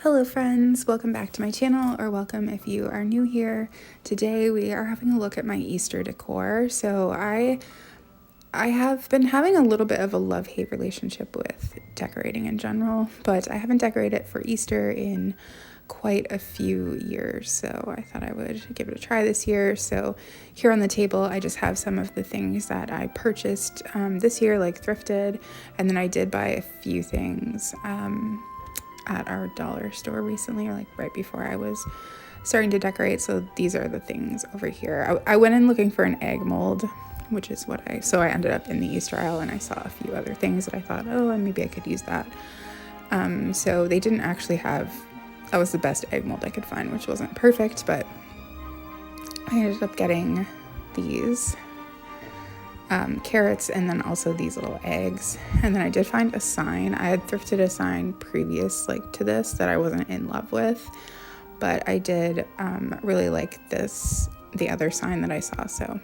Hello friends, welcome back to my channel, or welcome if you are new here. Today we are having a look at my Easter decor. So I have been having a little bit of a love-hate relationship with decorating in general, but I haven't decorated for Easter in quite a few years, so I thought I would give it a try this year. So here on the table I just have some of the things that I purchased this year, like thrifted, and then I did buy a few things at our dollar store recently, or like right before I was starting to decorate. So these are the things over here. I went in looking for an egg mold, which is what I ended up in the Easter aisle, and I saw a few other things that I thought, oh, maybe I could use that. So they didn't actually have, that was the best egg mold I could find, which wasn't perfect, but I ended up getting these carrots, and then also these little eggs. And then I did find a sign. I had thrifted a sign previous to this that I wasn't in love with, but I did really like the other sign that I saw. So,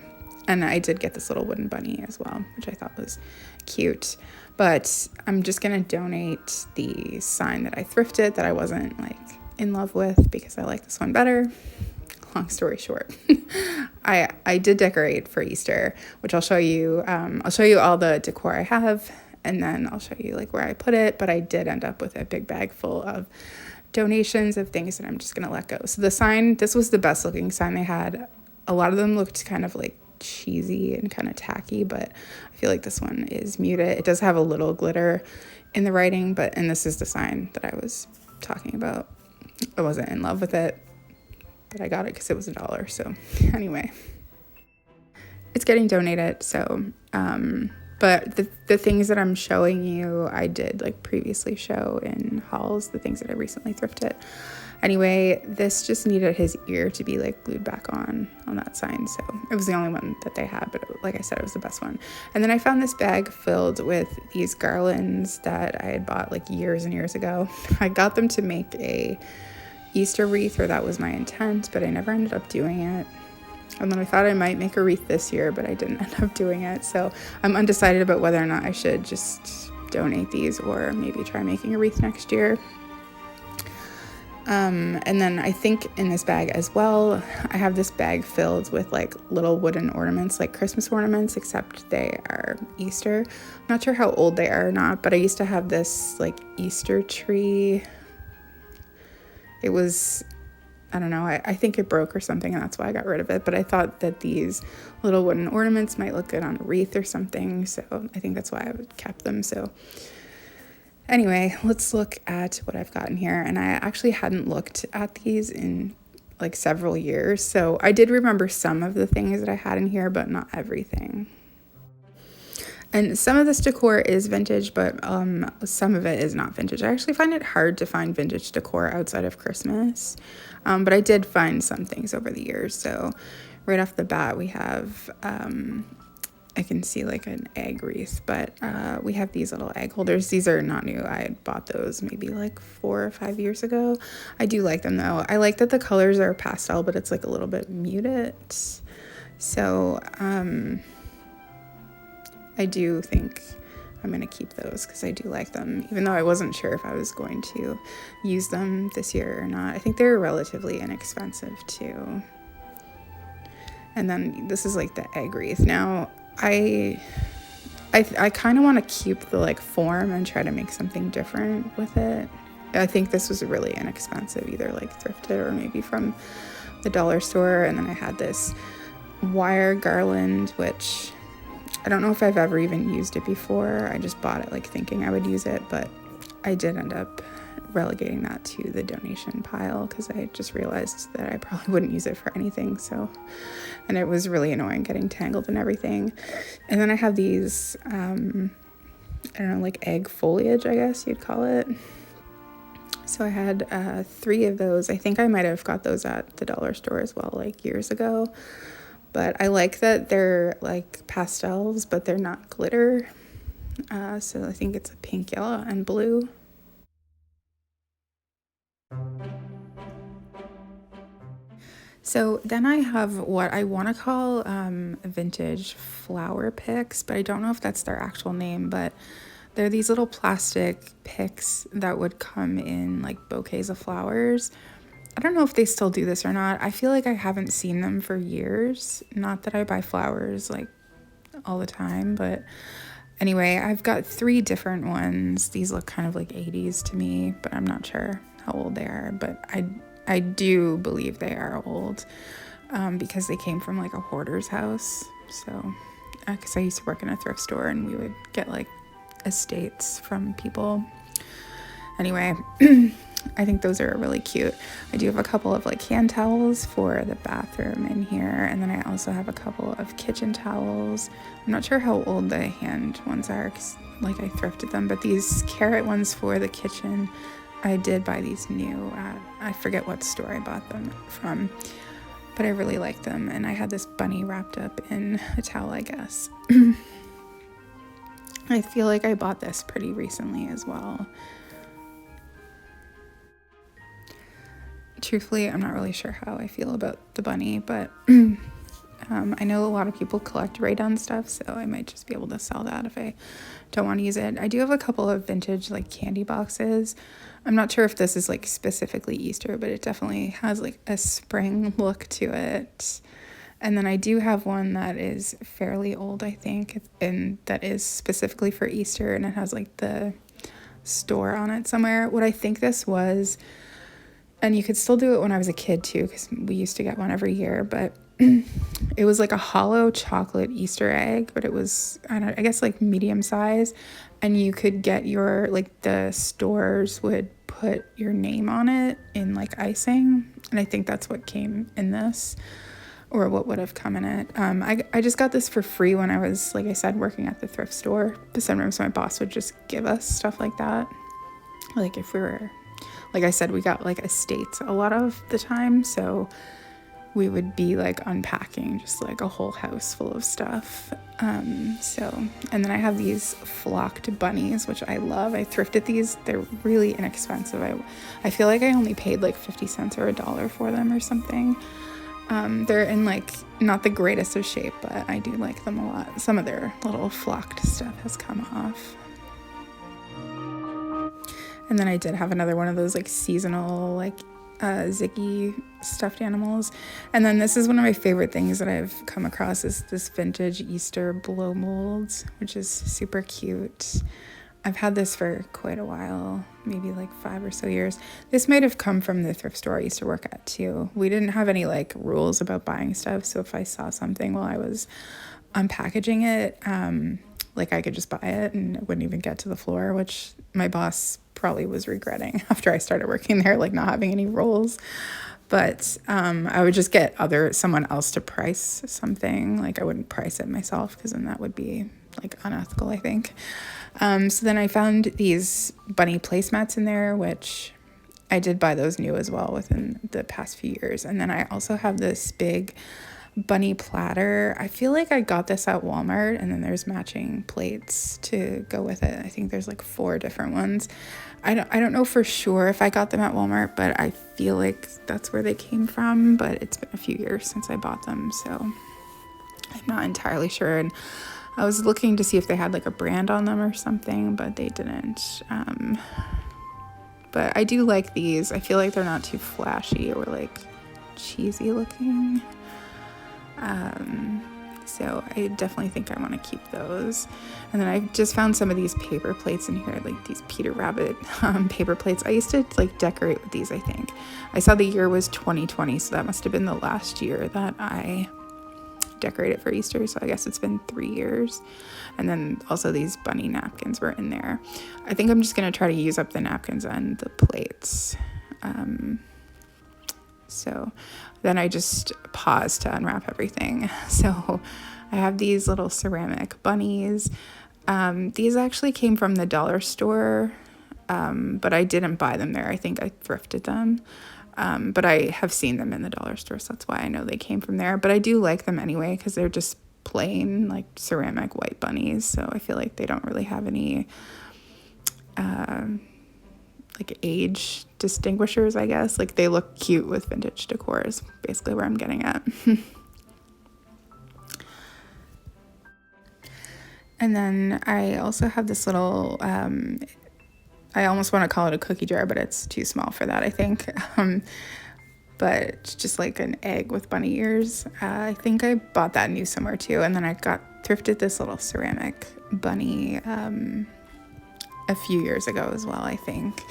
and I did get this little wooden bunny as well, which I thought was cute. But I'm just gonna donate the sign that I thrifted that I wasn't in love with, because I like this one better. Long story short, I did decorate for Easter, which I'll show you. I'll show you all the decor I have, and then I'll show you where I put it. But I did end up with a big bag full of donations of things that I'm just gonna let go. So the sign, this was the best looking sign they had. A lot of them looked kind of cheesy and kind of tacky, but I feel like this one is muted. It does have a little glitter in the writing, and this is the sign that I was talking about. I wasn't in love with it, but I got it because it was $1. So anyway, it's getting donated. So, but the things that I'm showing you, I did previously show in hauls, the things that I recently thrifted. Anyway, this just needed his ear to be glued back on that sign. So it was the only one that they had, but like I said, it was the best one. And then I found this bag filled with these garlands that I had bought years and years ago. I got them to make a Easter wreath, or that was my intent, but I never ended up doing it. And then I thought I might make a wreath this year, but I didn't end up doing it. So I'm undecided about whether or not I should just donate these or maybe try making a wreath next year. And then I think in this bag as well, I have this bag filled with little wooden ornaments, Christmas ornaments, except they are Easter. I'm not sure how old they are or not, but I used to have this Easter tree. It was, I don't know, I think it broke or something, and that's why I got rid of it. But I thought that these little wooden ornaments might look good on a wreath or something, so I think that's why I kept them. So anyway, let's look at what I've got in here. And I actually hadn't looked at these in several years, so I did remember some of the things that I had in here, but not everything. And some of this decor is vintage, but some of it is not vintage. I actually find it hard to find vintage decor outside of Christmas, but I did find some things over the years. So right off the bat, we have, I can see an egg wreath, but we have these little egg holders. These are not new. I had bought those maybe 4 or 5 years ago. I do like them though. I like that the colors are pastel, but it's a little bit muted. So, I do think I'm going to keep those because I do like them, even though I wasn't sure if I was going to use them this year or not. I think they're relatively inexpensive too. And then this is the egg wreath. Now, I kind of want to keep the form and try to make something different with it. I think this was really inexpensive, either thrifted or maybe from the dollar store. And then I had this wire garland, which I don't know if I've ever even used it before. I just bought it thinking I would use it, but I did end up relegating that to the donation pile because I just realized that I probably wouldn't use it for anything. So, and it was really annoying getting tangled and everything. And then I have these, I don't know, egg foliage, I guess you'd call it. So I had 3 of those. I think I might have got those at the dollar store as well, years ago. But I like that they're pastels, but they're not glitter. So I think it's a pink, yellow, and blue. So then I have what I want to call vintage flower picks, but I don't know if that's their actual name. But They're these little plastic picks that would come in like bouquets of flowers. I don't know if they still do this or not. I feel like I haven't seen them for years. Not that I buy flowers like all the time, but anyway, I've got 3 different ones. These look kind of like 80s to me, but I'm not sure how old they are, but I do believe they are old, because they came from like a hoarder's house. So, because I used to work in a thrift store and we would get like estates from people. Anyway, I think those are really cute. I do have a couple of like hand towels for the bathroom in here, and then I also have a couple of kitchen towels. I'm not sure how old the hand ones are because like I thrifted them, but these carrot ones for the kitchen, I did buy these new at, I forget what store I bought them from, but I really like them, and I had this bunny wrapped up in a towel, I guess. I feel like I bought this pretty recently as well. Truthfully, I'm not really sure how I feel about the bunny, but I know a lot of people collect Ray-Dun stuff, so I might just be able to sell that if I don't want to use it. I do have a couple of vintage like candy boxes. I'm not sure if this is like specifically Easter, but it definitely has like a spring look to it. And then I do have one that is fairly old, I think, and that is specifically for Easter, and it has like the store on it somewhere. What I think this was, and you could still do it when I was a kid too, because we used to get one every year, but it was like a hollow chocolate Easter egg, but it was, I guess like medium size, and you could get your, like the stores would put your name on it in like icing, and I think that's what came in this, or what would have come in it. I just got this for free when I was, like I said, working at the thrift store. Sometimes my boss would just give us stuff like that, like if we were, like I said, we got like estates a lot of the time, so we would be like unpacking just like a whole house full of stuff. And then I have these flocked bunnies, which I love. I thrifted these. They're really inexpensive. I feel like I only paid like 50 cents or $1 for them or something. They're in like not the greatest of shape, but I do like them a lot. Some of their little flocked stuff has come off. And then I did have another one of those like seasonal like Ziggy stuffed animals. And then this is one of my favorite things that I've come across, is this vintage Easter blow molds, which is super cute. I've had this for quite a while, maybe like 5 or so years. This might have come from the thrift store I used to work at too. We didn't have any like rules about buying stuff, so if I saw something while I was unpackaging it, like I could just buy it and it wouldn't even get to the floor, which my boss probably was regretting after I started working there, like not having any rules. But I would just get someone else to price something. Like I wouldn't price it myself, because then that would be like unethical, I think. So then I found these bunny placemats in there, which I did buy those new as well within the past few years. And then I also have this big bunny platter. I feel like I got this at Walmart, and then there's matching plates to go with it. I think there's like 4 different ones. I don't know for sure if I got them at Walmart, but I feel like that's where they came from, but it's been a few years since I bought them, so I'm not entirely sure. And I was looking to see if they had like a brand on them or something, but they didn't. But I do like these. I feel like they're not too flashy or like cheesy looking. So I definitely think I want to keep those. And then I just found some of these paper plates in here, like these Peter Rabbit paper plates. I used to like decorate with these, I think. I saw the year was 2020, so that must have been the last year that I decorated for Easter, so I guess it's been 3 years. And then also these bunny napkins were in there. I think I'm just going to try to use up the napkins and the plates. So then I just paused to unwrap everything. So I have these little ceramic bunnies. These actually came from the dollar store, but I didn't buy them there. I think I thrifted them. But I have seen them in the dollar store, so that's why I know they came from there. But I do like them anyway, because they're just plain like ceramic white bunnies, so I feel like they don't really have any like age distinguishers, I guess. Like they look cute with vintage decor is basically where I'm getting at. And then I also have this little, I almost want to call it a cookie jar, but it's too small for that, I think. But it's just like an egg with bunny ears. I think I bought that new somewhere too. And then I thrifted this little ceramic bunny a few years ago as well, I think.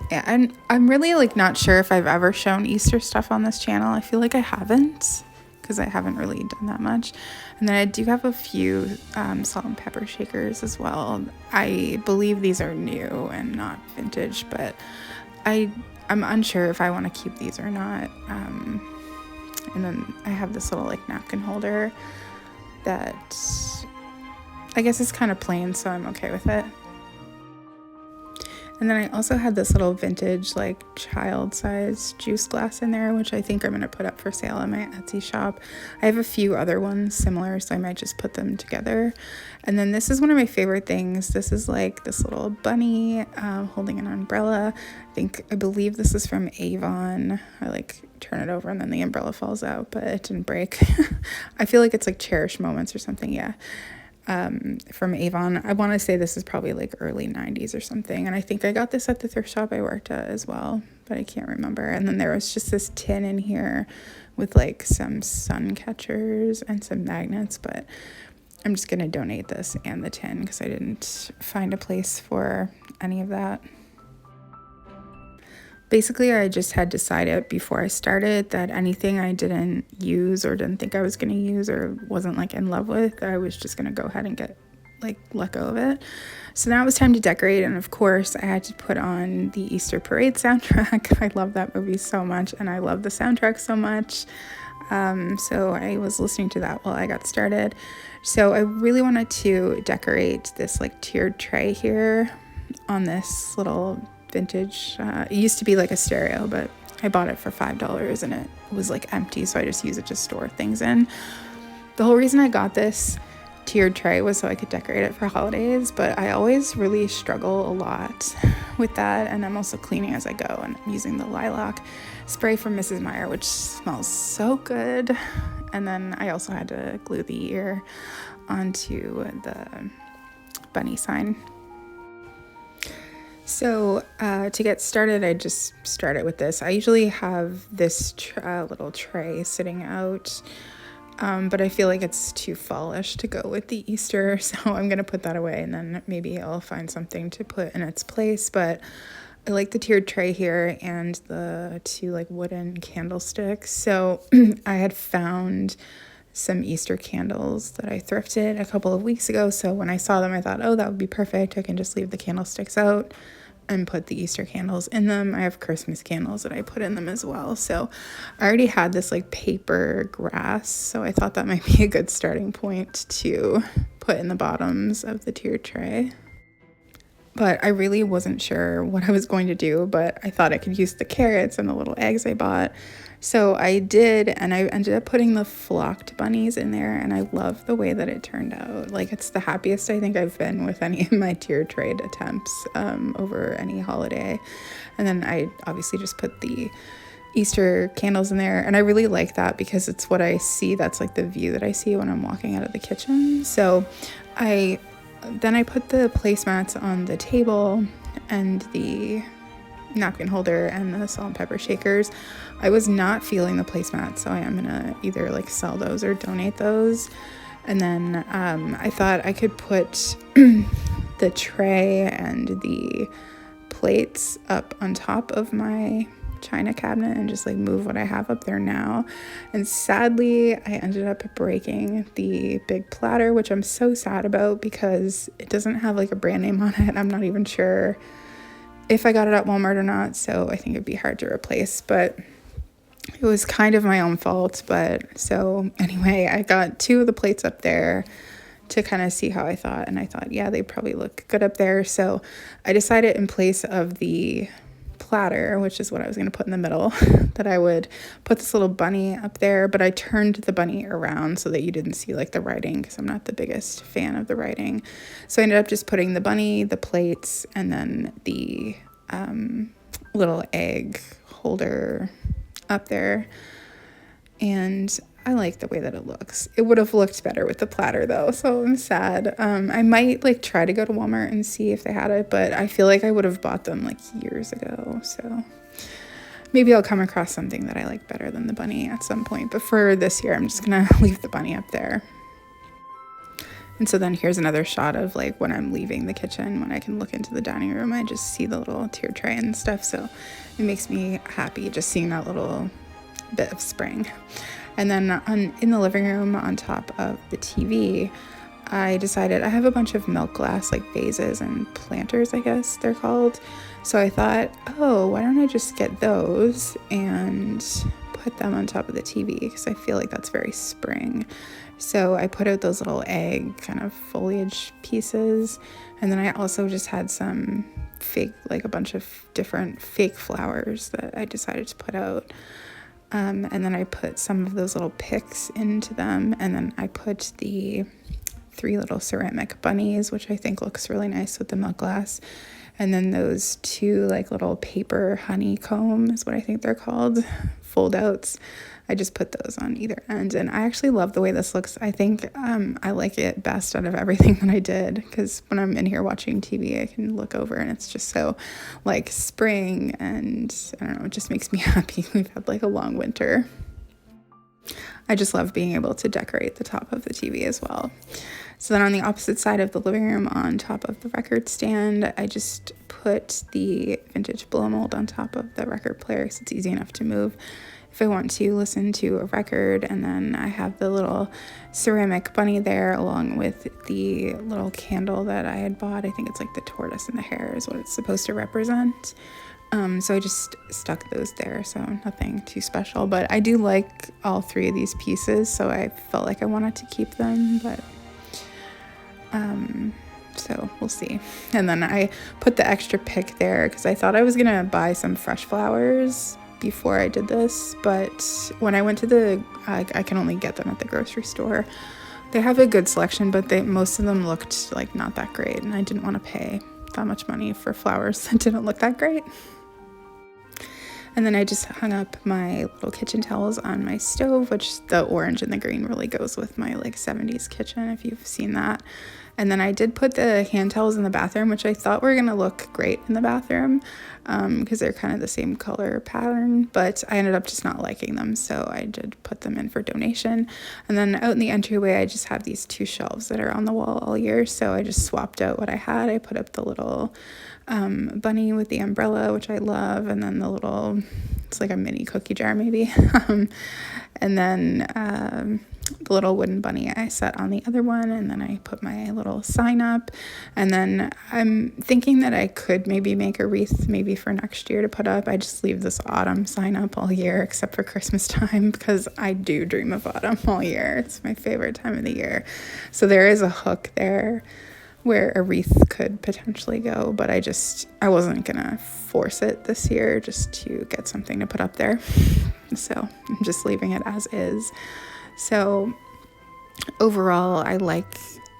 Yeah, and I'm really like not sure if I've ever shown Easter stuff on this channel. I feel like I haven't, because I haven't really done that much. And then I do have a few salt and pepper shakers as well. I believe these are new and not vintage, but I'm unsure if I want to keep these or not. And then I have this little like napkin holder that I guess is kind of plain, so I'm okay with it. And then I also had this little vintage like child size juice glass in there, which I think I'm going to put up for sale in my Etsy shop. I have a few other ones similar, so I might just put them together. And then this is one of my favorite things. This is like this little bunny holding an umbrella. I believe this is from Avon. I like turn it over and then the umbrella falls out, but it didn't break. I feel like it's like Cherish Moments or something. Yeah. From Avon. I want to say this is probably like early 90s or something, and I think I got this at the thrift shop I worked at as well, but I can't remember. And then there was just this tin in here with like some sun catchers and some magnets, but I'm just gonna donate this and the tin because I didn't find a place for any of that. Basically, I just had decided before I started that anything I didn't use or didn't think I was going to use or wasn't like in love with, I was just going to go ahead and let go of it. So now it was time to decorate, and of course I had to put on the Easter Parade soundtrack. I love that movie so much, and I love the soundtrack so much. So I was listening to that while I got started. So I really wanted to decorate this like tiered tray here on this little vintage, it used to be like a stereo, but I bought it for $5 and it was like empty, so I just use it to store things in. The whole reason I got this tiered tray was so I could decorate it for holidays, but I always really struggle a lot with that, and I'm also cleaning as I go, and I'm using the lilac spray from Mrs. Meyer, which smells so good. And then I also had to glue the ear onto the bunny sign. So to get started, I just started with this. I usually have this little tray sitting out, but I feel like it's too fallish to go with the Easter, so I'm going to put that away, and then maybe I'll find something to put in its place. But I like the tiered tray here and the two like wooden candlesticks. So I had found some Easter candles that I thrifted a couple of weeks ago, so when I saw them I thought, oh, that would be perfect. I can just leave the candlesticks out and put the Easter candles in them. I have Christmas candles that I put in them as well. So I already had this like paper grass, so I thought that might be a good starting point to put in the bottoms of the tiered tray. But I really wasn't sure what I was going to do, but I thought I could use the carrots and the little eggs I bought. So I did, and I ended up putting the flocked bunnies in there, and I love the way that it turned out. Like, it's the happiest I think I've been with any of my tiered tray attempts over any holiday. And then I obviously just put the Easter candles in there, and I really like that because it's what I see. That's like the view that I see when I'm walking out of the kitchen. So then I put the placemats on the table and the napkin holder and the salt and pepper shakers. I was not feeling the placemats, so I am gonna either like sell those or donate those. And then I thought I could put the tray and the plates up on top of my china cabinet and just like move what I have up there now. And sadly, I ended up breaking the big platter, which I'm so sad about because it doesn't have like a brand name on it. I'm not even sure if I got it at Walmart or not, so I think it'd be hard to replace, but it was kind of my own fault. But so anyway, I got two of the plates up there to kind of see how I thought, and I thought, yeah, they probably look good up there. So I decided in place of the platter, which is what I was going to put in the middle, that I would put this little bunny up there, but I turned the bunny around so that you didn't see like the writing, because I'm not the biggest fan of the writing. So I ended up just putting the bunny, the plates, and then the little egg holder up there. And I like the way that it looks. It would have looked better with the platter though, so I'm sad. I might like try to go to Walmart and see if they had it, but I feel like I would have bought them like years ago, so maybe I'll come across something that I like better than the bunny at some point. But for this year, I'm just gonna leave the bunny up there. And so then here's another shot of like when I'm leaving the kitchen, when I can look into the dining room, I just see the little tier tray and stuff. So it makes me happy just seeing that little bit of spring. And then in the living room on top of the TV, I decided I have a bunch of milk glass like vases and planters, I guess they're called. So I thought, oh, why don't I just get those and put them on top of the TV, because I feel like that's very spring. So I put out those little egg kind of foliage pieces, and then I also just had some fake, like a bunch of different fake flowers that I decided to put out. And then I put some of those little picks into them, and then I put the 3 little ceramic bunnies, which I think looks really nice with the milk glass. And then those 2 like little paper honeycomb is what I think they're called, fold outs. I just put those on either end, and I actually love the way this looks. I think I like it best out of everything that I did, because when I'm in here watching TV, I can look over and it's just so like spring, and I don't know, it just makes me happy. We've had like a long winter. I just love being able to decorate the top of the TV as well. So then on the opposite side of the living room, on top of the record stand, I just put the vintage blow mold on top of the record player, so it's easy enough to move if I want to listen to a record. And then I have the little ceramic bunny there, along with the little candle that I had bought. I think it's like the tortoise and the hare is what it's supposed to represent. So I just stuck those there, so nothing too special. But I do like all 3 of these pieces, so I felt like I wanted to keep them, but so we'll see. And then I put the extra pick there because I thought I was gonna buy some fresh flowers before I did this, but when I went to I can only get them at the grocery store. They have a good selection, but most of them looked like not that great, and I didn't want to pay that much money for flowers that didn't look that great. And then I just hung up my little kitchen towels on my stove, which the orange and the green really goes with my like 70s kitchen, if you've seen that. And then I did put the hand towels in the bathroom, which I thought were gonna look great in the bathroom, because they're kind of the same color pattern, but I ended up just not liking them, so I did put them in for donation. And then out in the entryway, I just have these 2 shelves that are on the wall all year, so I just swapped out what I had. I put up the little bunny with the umbrella, which I love, and then the little, it's like a mini cookie jar maybe, and then the little wooden bunny I set on the other one, and then I put my little sign up. And then I'm thinking that I could maybe make a wreath maybe for next year to put up. I just leave this autumn sign up all year except for Christmas time, because I do dream of autumn all year. It's my favorite time of the year. So there is a hook there where a wreath could potentially go, but I wasn't gonna force it this year just to get something to put up there. So I'm just leaving it as is. So overall, I like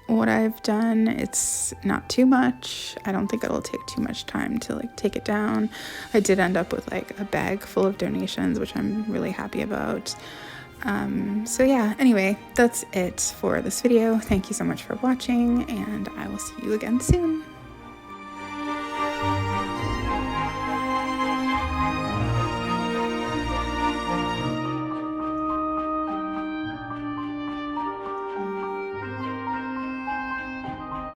what I've done. It's not too much. I don't think it'll take too much time to like take it down. I did end up with like a bag full of donations, which I'm really happy about. So yeah, anyway, that's it for this video. Thank you so much for watching, and I will see you again soon.